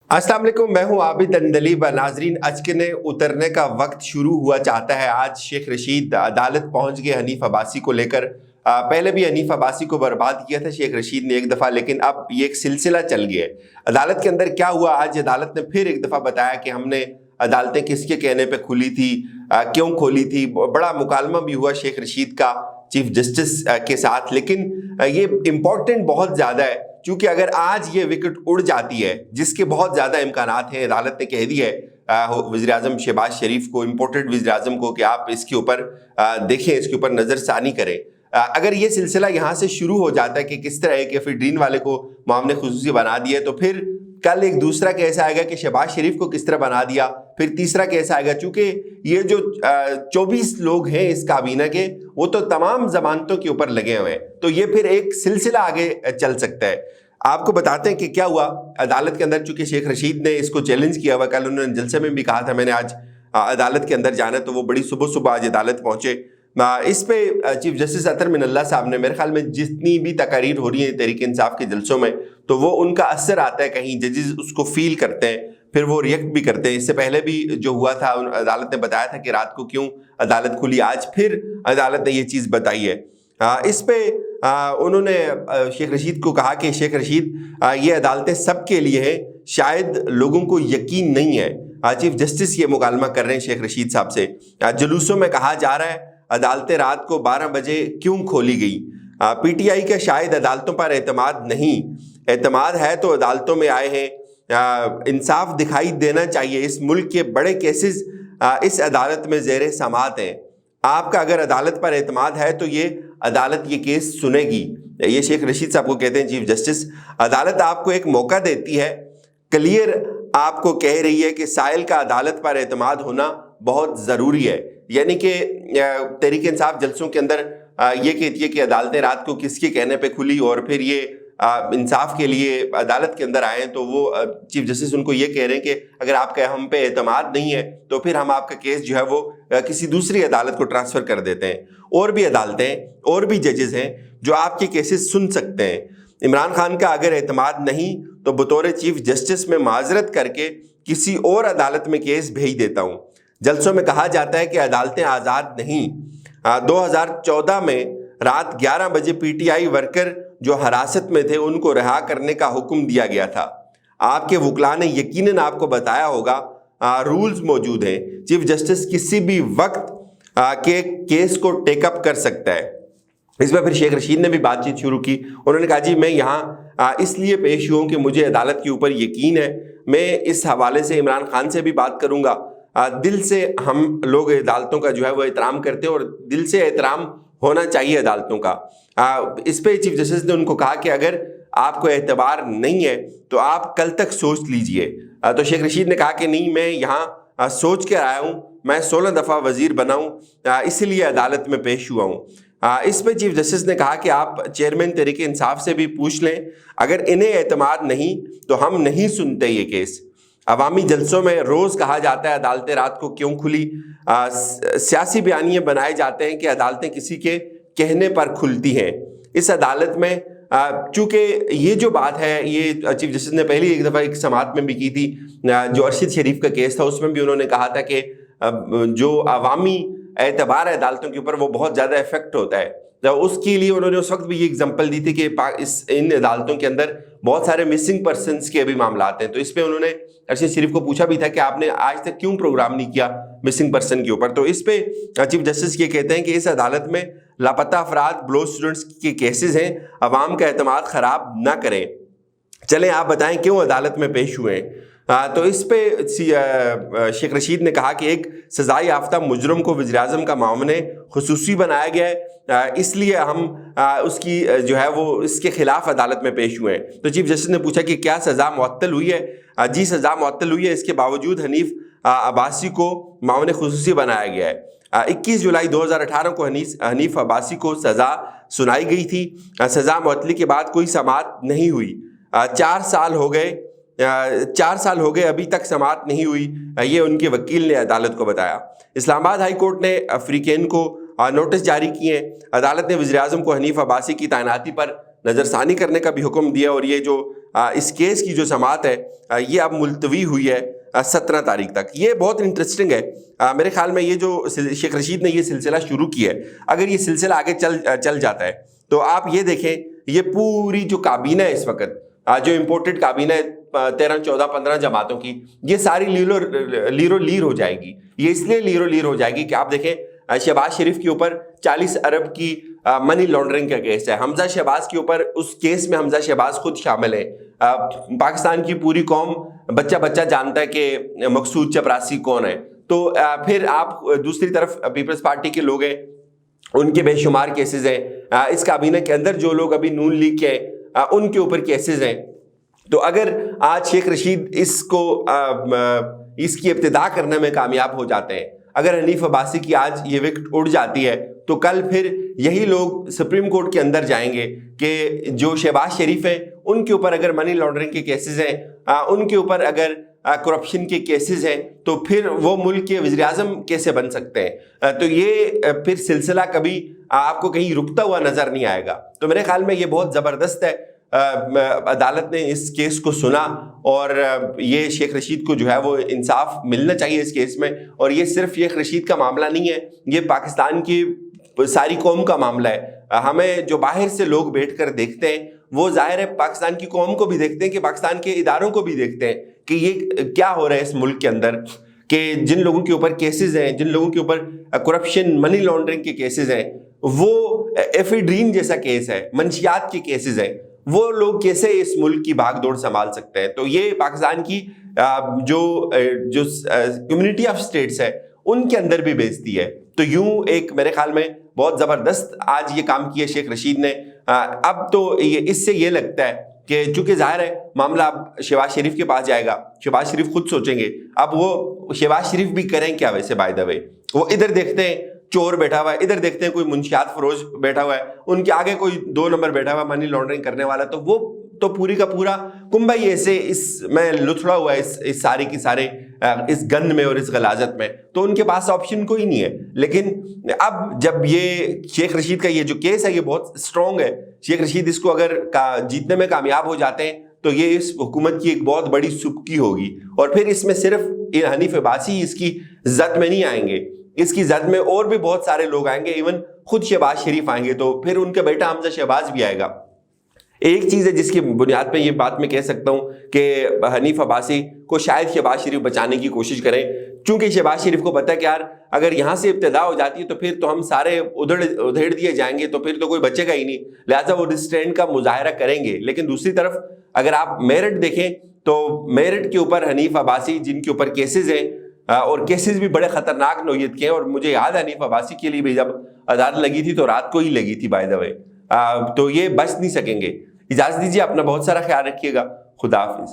अस्सलाम वालेकुम, मैं हूं आबिद अंदलीब। नाजरीन, अचकने उतरने का वक्त शुरू हुआ चाहता है। आज शेख रशीद अदालत पहुंच गए हनीफ अब्बासी को लेकर। पहले भी हनीफ अब्बासी को बर्बाद किया था शेख रशीद ने एक दफ़ा, लेकिन अब ये एक सिलसिला चल गया है। अदालत के अंदर क्या हुआ, आज अदालत ने फिर एक दफ़ा बताया कि हमने अदालतें किसके कहने पर खुली थी, क्यों खोली थी। बड़ा मुकालमा भी हुआ शेख रशीद का चीफ जस्टिस के साथ, लेकिन ये इम्पोर्टेंट बहुत ज़्यादा है, क्योंकि अगर आज ये विकेट उड़ जाती है, जिसके बहुत ज़्यादा इम्कानात हैं, अदालत ने कह दिया है वज़ीर आज़म शहबाज शरीफ को, इम्पोर्टेड वज़ीर आज़म को, कि आप इसके ऊपर देखें, इसके ऊपर नज़रसानी करें। अगर ये सिलसिला यहाँ से शुरू हो जाता है कि किस तरह के एफिड्रीन वाले को मामले खुसूसी बना दिए, तो फिर कल एक दूसरा केस आएगा कि शहबाज शरीफ को किस तरह बना दिया, फिर तीसरा केस आएगा। चूंकि ये जो 24 लोग हैं इस काबीना के, वो तो तमाम जमानतों के ऊपर लगे हुए हैं, तो ये फिर एक सिलसिला आगे चल सकता है। आपको बताते हैं कि क्या हुआ अदालत के अंदर। चूंकि शेख रशीद ने इसको चैलेंज किया हुआ, कल उन्होंने जलसे में भी कहा था मैंने आज अदालत के अंदर जाना है, तो वो बड़ी सुबह सुबह आज अदालत पहुंचे। इस पे चीफ जस्टिस अतर मिनल्ला साहब ने, मेरे ख्याल में जितनी भी तकारीर हो रही है तहरीक इंसाफ के जलसों में, तो वो उनका असर आता है, कहीं जजेस उसको फील करते हैं, फिर वो रिएक्ट भी करते हैं। इससे पहले भी जो हुआ था, अदालत ने बताया था कि रात को क्यों अदालत खुली, आज फिर अदालत ने ये चीज़ बताई है। इस पे उन्होंने शेख रशीद को कहा कि शेख रशीद, ये अदालतें सबके लिए हैं, शायद लोगों को यकीन नहीं है। चीफ जस्टिस ये मुकालमा कर रहे हैं शेख रशीद साहब से। जुलूसों में कहा जा रहा है अदालतें रात को 12 बजे क्यों खोली गई। पीटीआई का शायद अदालतों पर एतमाद नहीं, एतमाद है तो अदालतों में आए हैं। इंसाफ दिखाई देना चाहिए। इस मुल्क के बड़े केसेस इस अदालत में ज़ेरे समाअत हैं। आपका अगर अदालत पर एतमाद है तो ये अदालत ये केस सुनेगी। ये शेख रशीद साहब को कहते हैं चीफ जस्टिस। अदालत आपको एक मौका देती है, क्लियर आपको कह रही है कि साइल का अदालत पर एतमाद होना बहुत ज़रूरी है। यानी कि तहरीक इंसाफ जलसों के अंदर ये कहती है कि अदालतें रात को किसके कहने पे खुली, और फिर ये इंसाफ के लिए अदालत के अंदर आए, तो वो चीफ जस्टिस उनको ये कह रहे हैं कि अगर आपका हम पे एतमाद नहीं है तो फिर हम आपका केस जो है वो किसी दूसरी अदालत को ट्रांसफ़र कर देते हैं। और भी अदालतें और भी जजेस हैं जो आपके केसेस सुन सकते हैं। इमरान खान का अगर एतमाद नहीं तो बतौर चीफ जस्टिस में माजरत करके किसी और अदालत में केस भेज देता हूँ। जलसों में कहा जाता है कि अदालतें आज़ाद नहीं। 2014 में रात 11 बजे पीटीआई वर्कर जो हिरासत में थे उनको रिहा करने का हुक्म दिया गया था। आपके वकला ने यकीनन आपको बताया होगा, रूल्स मौजूद हैं। चीफ जस्टिस किसी भी वक्त के केस को टेकअप कर सकता है। इसमें फिर शेख रशीद ने भी बातचीत शुरू की। उन्होंने कहा जी मैं यहाँ इसलिए पेश हुआ हूँ कि मुझे अदालत के ऊपर यकीन है। मैं इस हवाले से इमरान खान से भी बात करूँगा। दिल से हम लोग अदालतों का जो है वो एहतराम करते हैं, और दिल से एहतराम होना चाहिए अदालतों का। इस पे चीफ जस्टिस ने उनको कहा कि अगर आपको एतबार नहीं है तो आप कल तक सोच लीजिए। तो शेख रशीद ने कहा कि नहीं, मैं यहाँ सोच कर आया हूँ, मैं 16 दफ़ा वज़ीर बना हूँ, इसीलिए अदालत में पेश हुआ हूँ। इस पे चीफ जस्टिस ने कहा कि आप चेयरमैन तहरीक इंसाफ से भी पूछ लें, अगर इन्हें एतमाद नहीं तो हम नहीं सुनते ये केस। अवामी जलसों में रोज़ कहा जाता है अदालतें रात को क्यों खुली। सियासी बयानिए बनाए जाते हैं कि अदालतें किसी के कहने पर खुलती हैं। इस अदालत में चूँकि ये जो बात है, ये चीफ जस्टिस ने पहले एक दफ़ा एक समाअत में भी की थी, जो अरशद शरीफ का केस था, उसमें भी उन्होंने कहा था कि जो अवामी एतबार है अदालतों के ऊपर वो बहुत ज़्यादा इफेक्ट होता है। तो उसके लिए उन्होंने उस वक्त भी ये एग्जांपल दी थी कि इन अदालतों के अंदर बहुत सारे मिसिंग पर्सनस के भी मामला आते हैं। तो इस पे उन्होंने अरशद शरीफ को पूछा भी था कि आपने आज तक क्यों प्रोग्राम नहीं किया मिसिंग पर्सन के ऊपर। तो इस पे चीफ जस्टिस ये कहते हैं कि इस अदालत में लापता अफराद, ब्लो स्टूडेंट्स के केसेस हैं, अवाम का एतमाद ख़राब ना करें। चलें आप बताएं क्यों अदालत में पेश हुए हैं। तो इस पे शेख रशीद ने कहा कि एक सज़ा याफ्ता मुजरम को वज़ीर आज़म का मामले खुसूसी बनाया गया है, इसलिए हम उसकी जो है वो इसके खिलाफ अदालत में पेश हुए हैं। तो चीफ जस्टिस ने पूछा कि क्या सज़ा मुअत्तल हुई है। जी सज़ा मुअत्तल हुई है, इसके बावजूद हनीफ अब्बासी को मामले खुसूसी बनाया गया है। 21 जुलाई 2018 को हनीफ अब्बासी को सज़ा सुनाई गई थी। सज़ा मुअत्तली के बाद कोई समाअत नहीं हुई। 4 साल हो गए, 4 साल हो गए अभी तक समाअत नहीं हुई, ये उनके वकील ने अदालत को बताया। इस्लामाबाद हाई कोर्ट ने अफ्रीकन को नोटिस जारी किए। अदालत ने वज़ीर आज़म को हनीफ अब्बासी की तैनाती पर नज़रसानी करने का भी हुक्म दिया, और ये जो اس کیس کی جو سماعت ہے یہ اب ملتوی ہوئی ہے 17 تاریخ تک. یہ بہت انٹرسٹنگ ہے. میرے خیال میں یہ جو شیخ رشید نے یہ سلسلہ شروع کیا ہے, اگر یہ سلسلہ آگے چل جاتا ہے تو آپ یہ دیکھیں, یہ پوری جو کابینہ ہے اس وقت, جو امپورٹڈ کابینہ ہے 13, 14, 15 جماعتوں کی, یہ ساری لیر ہو جائے گی. یہ اس لیے لیر ہو جائے گی کہ آپ دیکھیں شہباز شریف کے اوپر 40 ارب کی منی لانڈرنگ کا کیس ہے. حمزہ شہباز کے اوپر, اس کیس میں حمزہ شہباز خود شامل ہے. پاکستان کی پوری قوم بچہ جانتا ہے کہ مقصود چپراسی کون ہے. تو پھر آپ دوسری طرف پیپلز پارٹی کے لوگ ہیں, ان کے بے شمار کیسز ہیں. اس کابینہ کے اندر جو لوگ ابھی نون لیگ کے ہیں ان کے اوپر کیسز ہیں. تو اگر آج شیخ رشید اس کی ابتدا کرنے میں کامیاب ہو جاتے ہیں, اگر حنیف عباسی کی آج یہ وکٹ اڑ جاتی ہے, تو کل پھر یہی لوگ سپریم کورٹ کے اندر جائیں گے کہ جو شہباز شریف ہیں ان کے اوپر اگر منی لانڈرنگ کے کیسز ہیں, ان کے اوپر اگر کرپشن کے کیسز ہیں, تو پھر وہ ملک کے وزیر اعظم کیسے بن سکتے ہیں. تو یہ پھر سلسلہ کبھی آپ کو کہیں رکتا ہوا نظر نہیں آئے گا. تو میرے خیال میں یہ بہت زبردست ہے. عدالت نے اس کیس کو سنا اور یہ شیخ رشید کو جو ہے وہ انصاف ملنا چاہیے اس کیس میں. اور یہ صرف شیخ رشید کا معاملہ نہیں ہے, یہ پاکستان کی ساری قوم کا معاملہ ہے. ہمیں جو باہر سے لوگ بیٹھ کر دیکھتے ہیں وہ ظاہر ہے پاکستان کی قوم کو بھی دیکھتے ہیں, کہ پاکستان کے اداروں کو بھی دیکھتے ہیں کہ یہ کیا ہو رہا ہے اس ملک کے اندر, کہ جن لوگوں کے اوپر کیسز ہیں, جن لوگوں کے اوپر کرپشن منی لانڈرنگ کے کیسز ہیں, وہ ایفیڈرین جیسا کیس ہے, منشیات کے کیسز ہیں, وہ لوگ کیسے اس ملک کی بھاگ دوڑ سنبھال سکتے ہیں. تو یہ پاکستان کی جو کمیونٹی آف اسٹیٹس ہے ان کے اندر بھی بےعزتی ہے. تو یوں ایک میرے خیال میں بہت زبردست آج یہ کام کیا شیخ رشید نے. اب تو اس سے یہ لگتا ہے کہ چونکہ ظاہر ہے معاملہ اب شہباز شریف کے پاس جائے گا, شہباز شریف خود سوچیں گے. اب وہ شہباز شریف بھی کریں کیا ویسے بائی دا وے, وہ ادھر دیکھتے ہیں چور بیٹھا ہوا ہے, ادھر دیکھتے ہیں کوئی منشیات فروش بیٹھا ہوا ہے, ان کے آگے کوئی 2 نمبر بیٹھا ہوا ہے منی لانڈرنگ کرنے والا, تو وہ تو پوری کا پورا کنبہ ہی ایسے اس میں لتھڑا ہوا ہے اس سارے کی سارے اس گند میں اور اس غلاظت میں. تو ان کے پاس آپشن کوئی نہیں ہے. لیکن اب جب یہ شیخ رشید کا یہ جو کیس ہے یہ بہت اسٹرانگ ہے, شیخ رشید اس کو اگر جیتنے میں کامیاب ہو جاتے ہیں تو یہ اس حکومت کی ایک بہت بڑی سبکی ہوگی. اور پھر اس میں صرف حنیف عباسی اس کی زد میں نہیں آئیں گے, اس کی زد میں اور بھی بہت سارے لوگ آئیں گے, ایون خود شہباز شریف آئیں گے, تو پھر ان کا بیٹا حمزہ شہباز بھی آئے گا. ایک چیز ہے جس کی بنیاد پہ یہ بات میں کہہ سکتا ہوں کہ حنیف عباسی کو شاید شہباز شریف بچانے کی کوشش کریں, چونکہ شہباز شریف کو پتہ ہے کہ یار اگر یہاں سے ابتدا ہو جاتی ہے تو پھر تو ہم سارے ادھیڑ دیے جائیں گے, تو پھر تو کوئی بچے گا ہی نہیں, لہٰذا وہ ریسٹرینٹ کا مظاہرہ کریں گے. لیکن دوسری طرف اگر آپ میرٹ دیکھیں تو میرٹ کے اوپر حنیف عباسی جن کے اوپر کیسز ہیں, اور کیسز بھی بڑے خطرناک نوعیت کے ہیں, اور مجھے یاد ہے حنیف عباسی کے لیے بھی جب عدالت لگی تھی تو رات کو ہی لگی تھی بائی دا وے, تو یہ بچ نہیں سکیں گے. اجازت دیجیے, اپنا بہت سارا خیال رکھیے گا. خدا حافظ.